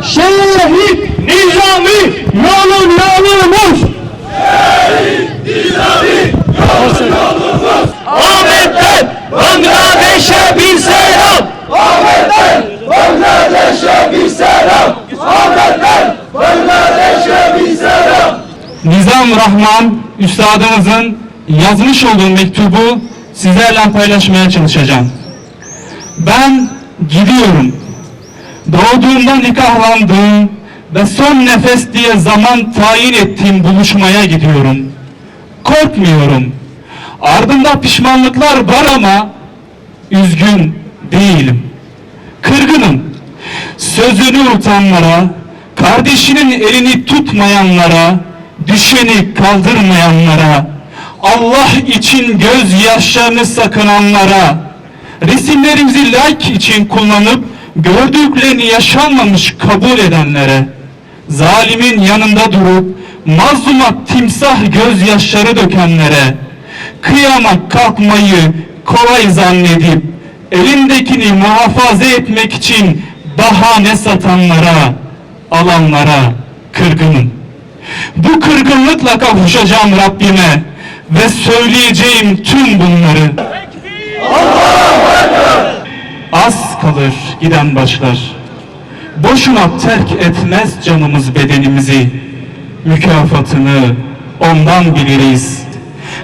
Şehit Nizami yolumuz. Şehit Nizami yolumuz. Ahmet'ten Bangladeş'e bir selam. Ahmet'ten Bangladeş'e bir selam. Ahmet'ten Bangladeş'e bir selam. Nizam Rahman üstadımızın yazmış olduğu mektubu sizlerle paylaşmaya çalışacağım. Ben gidiyorum. Doğduğumda nikahlandığım ve son nefes diye zaman tayin ettiğim buluşmaya gidiyorum. Korkmuyorum. Ardında pişmanlıklar var ama üzgün değilim. Kırgınım. Sözünü unutanlara, kardeşinin elini tutmayanlara, düşeni kaldırmayanlara, Allah için gözyaşlarını sakınanlara, resimlerimizi like için kullanıp gördüklerini yaşanmamış kabul edenlere, zalimin yanında durup mazluma timsah gözyaşları dökenlere, kıyamak kalkmayı kolay zannedip elindekini muhafaza etmek için bahane satanlara, alanlara kırgınım. Bu kırgınlıkla kavuşacağım Rabbime ve söyleyeceğim tüm bunları. Az kalır giden başlar. Boşuna terk etmez canımız bedenimizi. Mükafatını ondan biliriz.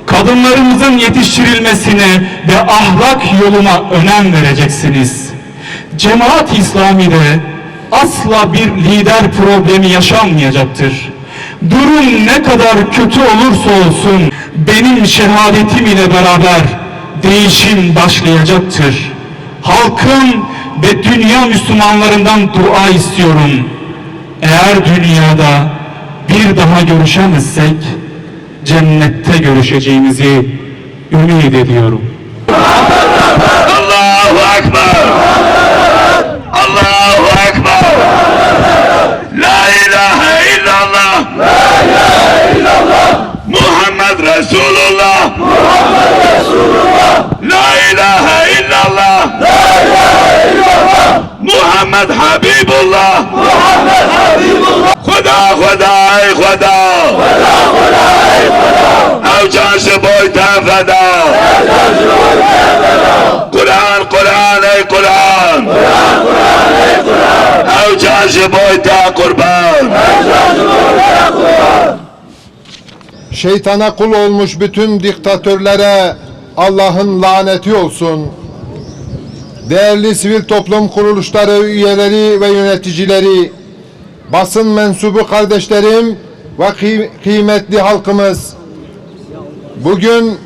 Kadınlarımızın yetiştirilmesine ve ahlak yoluna önem vereceksiniz. Cemaat-i İslami'de asla bir lider problemi yaşanmayacaktır. Durum ne kadar kötü olursa olsun benim şehadetim ile beraber değişim başlayacaktır. Halkın ve dünya Müslümanlarından dua istiyorum. Eğer dünyada bir daha görüşemezsek cennette görüşeceğimizi ümit ediyorum. Allahu Ekber. Allahu Ekber. La ilahe illallah. La ilahe illallah. Muhammed Resulullah. Muhammed Resulullah. La ilahe illallah. La ilahe illallah. Muhammed Habibullah. Muhammed Habibullah. Khuda ey Khuda. Khuda ey Khuda. Avcan se boyta feda. Kur'an ey Kur'an. Kur'an ey Kur'an. Avcan se boyta kurban. Şeytana kul olmuş bütün diktatörlere Allah'ın laneti olsun. Değerli sivil toplum kuruluşları üyeleri ve yöneticileri, basın mensubu kardeşlerim ve kıymetli halkımız, bugün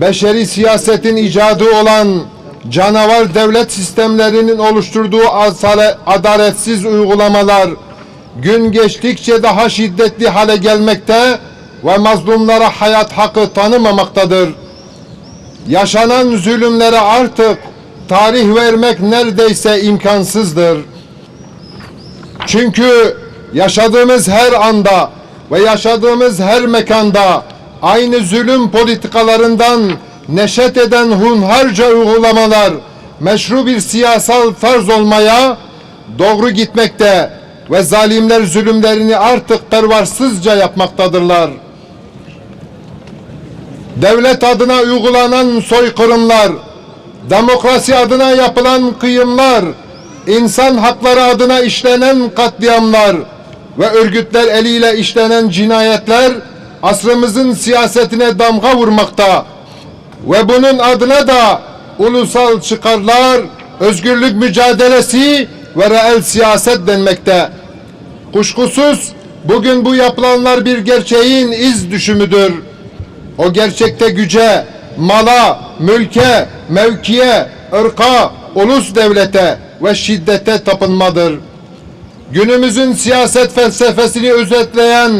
beşeri siyasetin icadı olan canavar devlet sistemlerinin oluşturduğu adaletsiz uygulamalar gün geçtikçe daha şiddetli hale gelmekte ve mazlumlara hayat hakkı tanımamaktadır. Yaşanan zulümlere artık tarih vermek neredeyse imkansızdır. Çünkü yaşadığımız her anda ve yaşadığımız her mekanda aynı zulüm politikalarından neşet eden hunharca uygulamalar meşru bir siyasal tarz olmaya doğru gitmekte ve zalimler zulümlerini artık pervasızca yapmaktadırlar. Devlet adına uygulanan soykırımlar, demokrasi adına yapılan kıyımlar, insan hakları adına işlenen katliamlar ve örgütler eliyle işlenen cinayetler asrımızın siyasetine damga vurmakta ve bunun adına da ulusal çıkarlar, özgürlük mücadelesi ve reel siyaset denmekte. Kuşkusuz bugün bu yapılanlar bir gerçeğin iz düşümüdür. O gerçekte güce, mala, mülke, mevkiye, ırka, ulus devlete ve şiddete tapınmadır. Günümüzün siyaset felsefesini özetleyen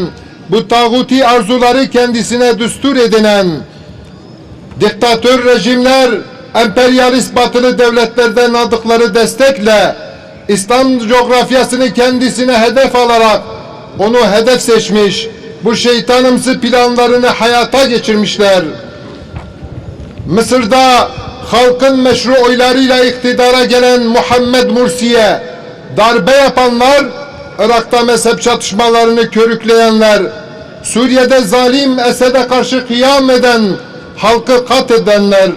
bu tağuti arzuları kendisine düstur edinen diktatör rejimler, emperyalist batılı devletlerden aldıkları destekle İslam coğrafyasını kendisine hedef alarak onu hedef seçmiş, bu şeytanımsı planlarını hayata geçirmişler. Mısır'da halkın meşru oylarıyla iktidara gelen Muhammed Mursi'ye darbe yapanlar Irak'ta mezhep çatışmalarını körükleyenler, Suriye'de zalim Esed'e karşı kıyam eden, halkı katledenler,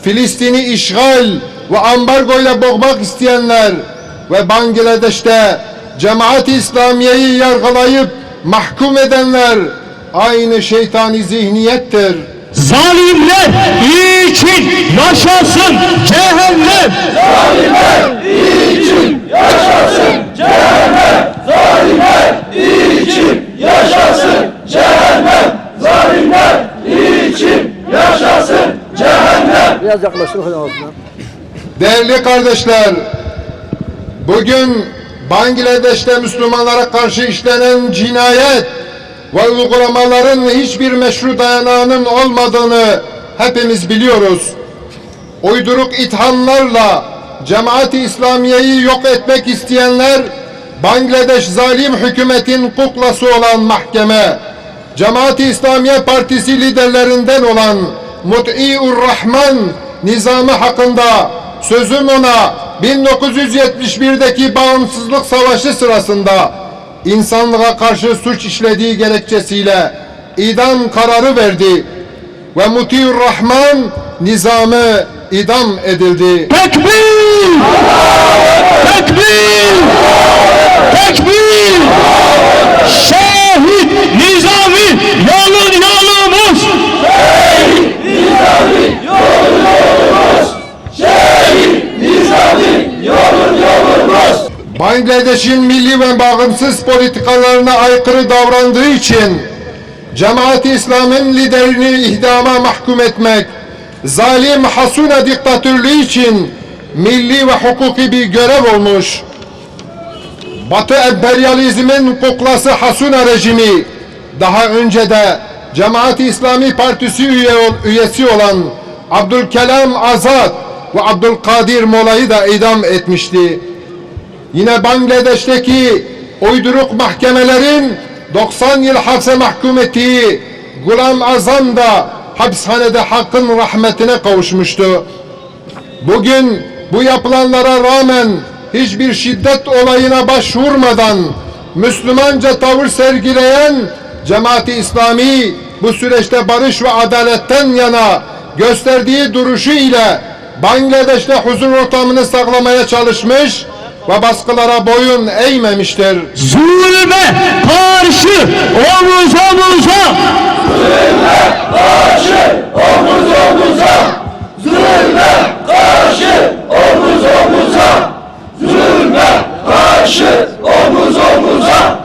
Filistin'i işgal ve ambargo ile boğmak isteyenler ve Bangladeş'te Cemaat-i İslamiye'yi yargılayıp mahkum edenler aynı şeytani zihniyettir. Zalimler için yaşasın cehennem. Zalimler için yaşasın cehennem. Zalimler için yaşasın cehennem. Zalimler için yaşasın cehennem. Biraz yaklaştır hocam ağzına. Değerli kardeşler, bugün Bangladeş'te Müslümanlara karşı işlenen cinayet ve uygulamaların hiçbir meşru dayanağının olmadığını hepimiz biliyoruz. Uyduruk ithamlarla Cemaat-i İslamiye'yi yok etmek isteyenler, Bangladeş zalim hükümetin kuklası olan mahkeme, Cemaat-i İslamiye Partisi liderlerinden olan Mut'i'ur Rahman nizamı hakkında sözüm ona 1971'deki bağımsızlık savaşı sırasında insanlığa karşı suç işlediği gerekçesiyle idam kararı verdi ve Mut'i'ur Rahman nizamı idam edildi. Tekbir! Tekbir! Tekbir! Şehit Nizami yolumuz! Şehit Nizami yolumuz! Şehit Nizami yolumuz! Bangladeş'in milli ve bağımsız politikalarına aykırı davrandığı için Cemaat-i İslam'ın liderini idama mahkum etmek, zalim Hasuna diktatörlüğü için milli ve hukuki bir görev olmuş. Batı emperyalizmin kuklası Hasuna rejimi daha önce de Cemaat-i İslami Partisi üyesi olan Abdülkelam Azad ve Abdülkadir Mola'yı da idam etmişti. Yine Bangladeş'teki uyduruk mahkemelerin 90 yıl hapse mahkum ettiği Gulam Azam da hapishanede hakkın rahmetine kavuşmuştu. Bugün bu yapılanlara rağmen hiçbir şiddet olayına başvurmadan Müslümanca tavır sergileyen Cemaat-i İslami bu süreçte barış ve adaletten yana gösterdiği duruşu ile Bangladeş'te huzur ortamını sağlamaya çalışmış ve baskılara boyun eğmemiştir. Zulme karşı omuz omuza! Zulme karşı omuz omuza! Zulme karşı omuz omuza! Zulme karşı omuz omuza!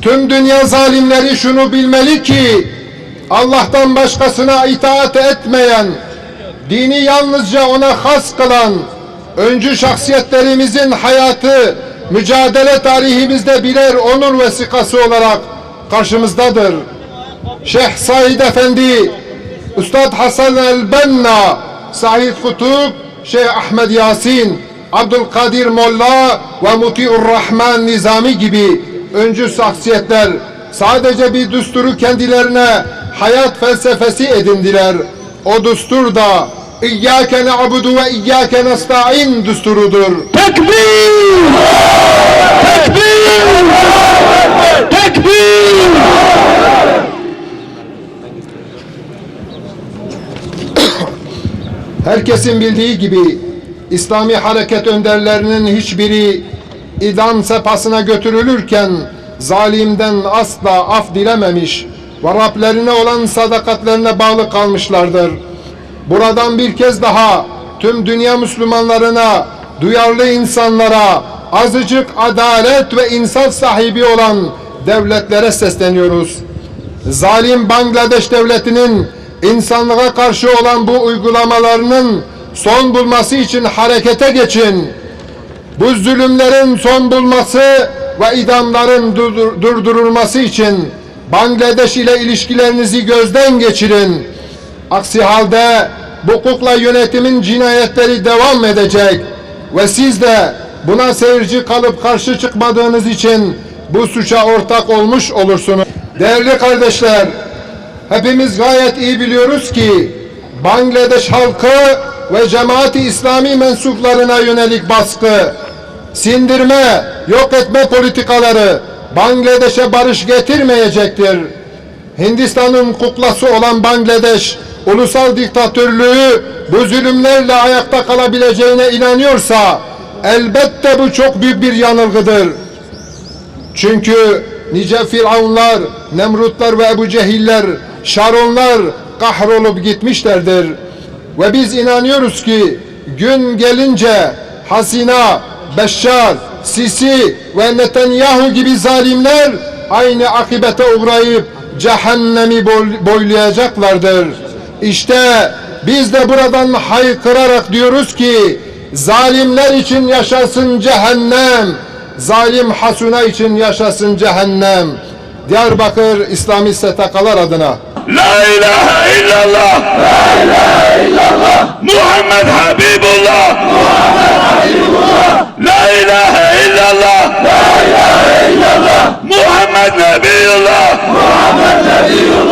Tüm dünya zalimleri şunu bilmeli ki Allah'tan başkasına itaat etmeyen, dini yalnızca ona has kılan öncü şahsiyetlerimizin hayatı mücadele tarihimizde birer onur vesikası olarak karşımızdadır. Şeyh Said Efendi, Üstad Hasan el-Benna, Said Kutup, Şeyh Ahmed Yasin, Abdülkadir Molla ve Muti'ur Rahman Nizami gibi öncü şahsiyetler sadece bir düsturu kendilerine hayat felsefesi edindiler. O düstur da İyyâke na'budu ve iyyâke nesta'in düsturudur. Tekbir! Tekbir! Tekbir! Herkesin bildiği gibi İslami hareket önderlerinin hiçbiri idam sefasına götürülürken zalimden asla af dilememiş ve Rablerine olan sadakatlerine bağlı kalmışlardır. Buradan bir kez daha tüm dünya Müslümanlarına, duyarlı insanlara, azıcık adalet ve insaf sahibi olan devletlere sesleniyoruz. Zalim Bangladeş devletinin insanlığa karşı olan bu uygulamalarının son bulması için harekete geçin. Bu zulümlerin son bulması ve idamların durdurulması için Bangladeş ile ilişkilerinizi gözden geçirin. Aksi halde bu kukla yönetimin cinayetleri devam edecek ve siz de buna seyirci kalıp karşı çıkmadığınız için bu suça ortak olmuş olursunuz. Değerli kardeşler, hepimiz gayet iyi biliyoruz ki Bangladeş halkı ve Cemaat-i İslami mensuplarına yönelik baskı sindirme, yok etme politikaları Bangladeş'e barış getirmeyecektir. Hindistan'ın kuklası olan Bangladeş, ulusal diktatörlüğü bu zulümlerle ayakta kalabileceğine inanıyorsa, elbette bu çok büyük bir yanılgıdır. Çünkü nice Firavunlar, Nemrutlar ve Ebu Cehiller, Şaronlar kahrolup gitmişlerdir. Ve biz inanıyoruz ki gün gelince Hasina, Beşşar, Sisi ve Netanyahu gibi zalimler aynı akibete uğrayıp cehennemi boylayacaklardır. İşte biz de buradan haykırarak diyoruz ki zalimler için yaşasın cehennem, zalim Hasuna için yaşasın cehennem. Diyarbakır İslami STK'lar adına La ilahe illallah. La ilahe illallah. Muhammed Habibullah. Muhammed Habibullah. La ilahe illallah. La ilahe illallah. Muhammed Nebiyullah. Muhammed Nebiyullah.